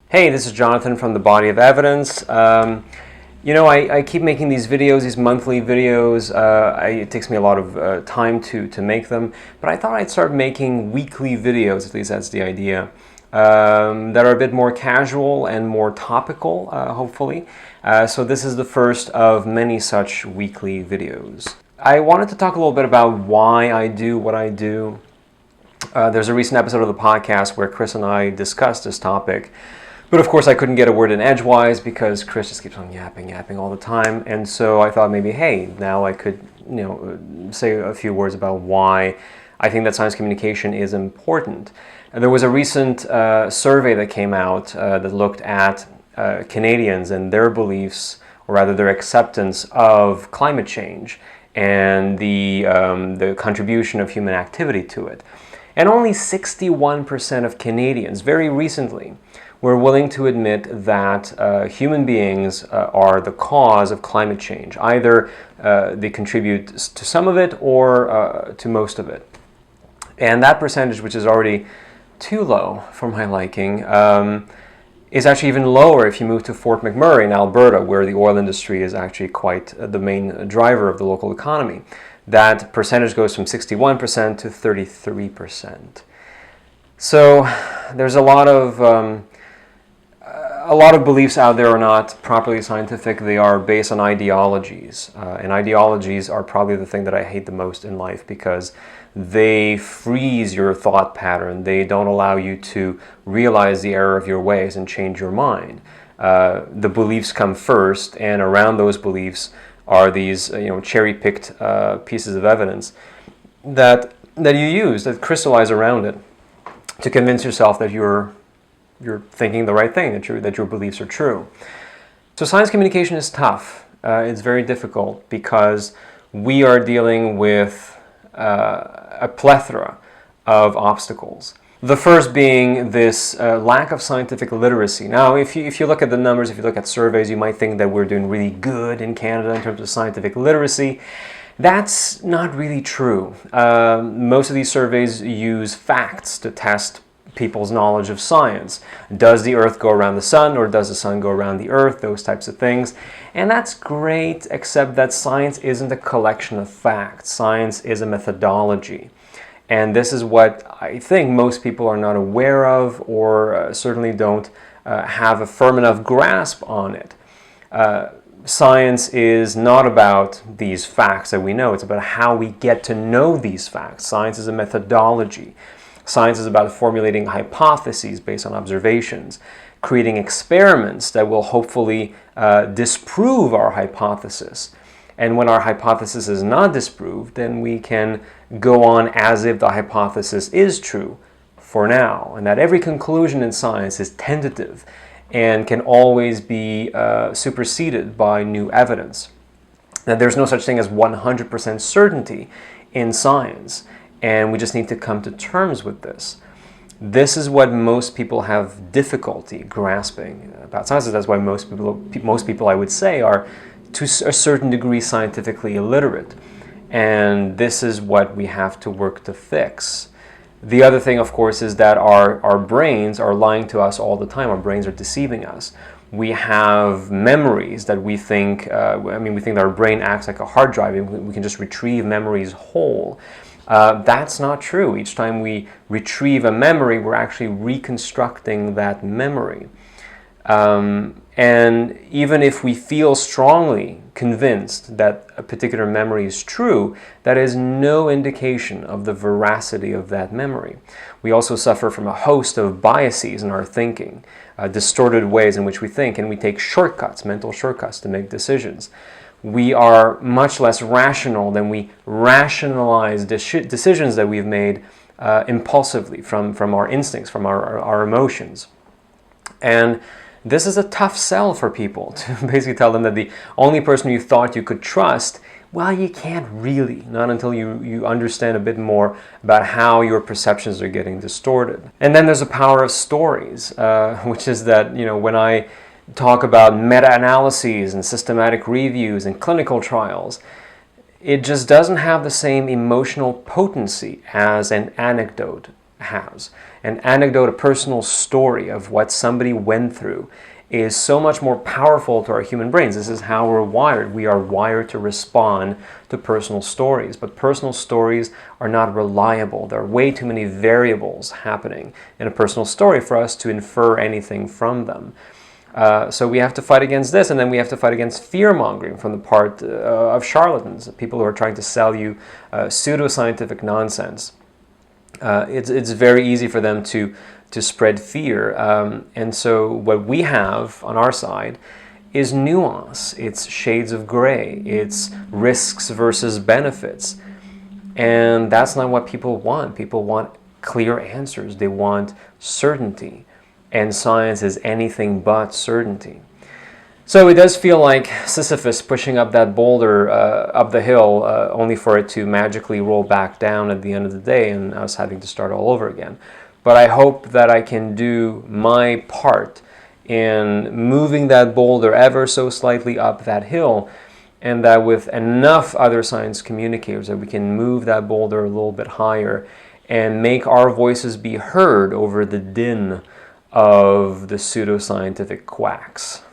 Hey, this is Jonathan from The Body of Evidence. I keep making these videos, these monthly videos. It takes me a lot of time to make them, but I thought I'd start making weekly videos, at least that's the idea, that are a bit more casual and more topical, hopefully. So this is the first of many such weekly videos. I wanted to talk a little bit about why I do what I do. There's a recent episode of the podcast where Chris and I discussed this topic. But of course I couldn't get a word in edgewise because Chris just keeps on yapping all the time. And so I thought maybe, hey, now I could, say a few words about why I think that science communication is important. And there was a recent survey that came out that looked at Canadians and their beliefs, or rather their acceptance of climate change and the contribution of human activity to it. And only 61% of Canadians, very recently, were willing to admit that human beings are the cause of climate change. Either they contribute to some of it or to most of it. And that percentage, which is already too low for my liking, is actually even lower if you move to Fort McMurray in Alberta, where the oil industry is actually quite the main driver of the local economy. That percentage goes from 61% to 33%. So there's a lot of beliefs out there are not properly scientific. They are based on ideologies. And ideologies are probably the thing that I hate the most in life because they freeze your thought pattern. They don't allow you to realize the error of your ways and change your mind. The beliefs come first, and around those beliefs are these cherry-picked pieces of evidence that you use, that crystallize around it to convince yourself that you're thinking the right thing, that your beliefs are true. So science communication is tough. It's very difficult because we are dealing with a plethora of obstacles. The first being this lack of scientific literacy. Now, if you look at the numbers, if you look at surveys, you might think that we're doing really good in Canada in terms of scientific literacy. That's not really true. Most of these surveys use facts to test people's knowledge of science. Does the Earth go around the sun, or does the sun go around the Earth? Those types of things. And that's great, except that science isn't a collection of facts. Science is a methodology. And this is what I think most people are not aware of, or certainly don't have a firm enough grasp on it. Science is not about these facts that we know. It's about how we get to know these facts. Science is a methodology. Science is about formulating hypotheses based on observations, creating experiments that will hopefully disprove our hypothesis. And when our hypothesis is not disproved, then we can go on as if the hypothesis is true for now. And that every conclusion in science is tentative and can always be superseded by new evidence. That there's no such thing as 100% certainty in science. And we just need to come to terms with this. This is what most people have difficulty grasping about science. That's why most people, I would say, are to a certain degree scientifically illiterate. And this is what we have to work to fix. The other thing, of course, is that our brains are lying to us all the time. Our brains are deceiving us. We have memories that we think, we think that our brain acts like a hard drive and we can just retrieve memories whole. That's not true. Each time we retrieve a memory, we're actually reconstructing that memory. And even if we feel strongly convinced that a particular memory is true, that is no indication of the veracity of that memory. We also suffer from a host of biases in our thinking, distorted ways in which we think, and we take shortcuts, mental shortcuts to make decisions. We are much less rational than we rationalize decisions that we've made impulsively from our instincts, from our emotions. And this is a tough sell for people, to basically tell them that the only person you thought you could trust, well, you can't really, not until you understand a bit more about how your perceptions are getting distorted. And then there's the power of stories, which is that, when I talk about meta-analyses and systematic reviews and clinical trials, it just doesn't have the same emotional potency as an anecdote has. An anecdote, a personal story of what somebody went through is so much more powerful to our human brains. This is how we're wired. We are wired to respond to personal stories, but personal stories are not reliable. There are way too many variables happening in a personal story for us to infer anything from them. So we have to fight against this, and then we have to fight against fear-mongering from the part of charlatans, people who are trying to sell you pseudoscientific nonsense. It's very easy for them to spread fear. And so what we have on our side is nuance. It's shades of gray. It's risks versus benefits. And that's not what people want. People want clear answers. They want certainty. And science is anything but certainty. So it does feel like Sisyphus pushing up that boulder up the hill, only for it to magically roll back down at the end of the day and us having to start all over again. But I hope that I can do my part in moving that boulder ever so slightly up that hill, and that with enough other science communicators that we can move that boulder a little bit higher and make our voices be heard over the din of the pseudoscientific quacks.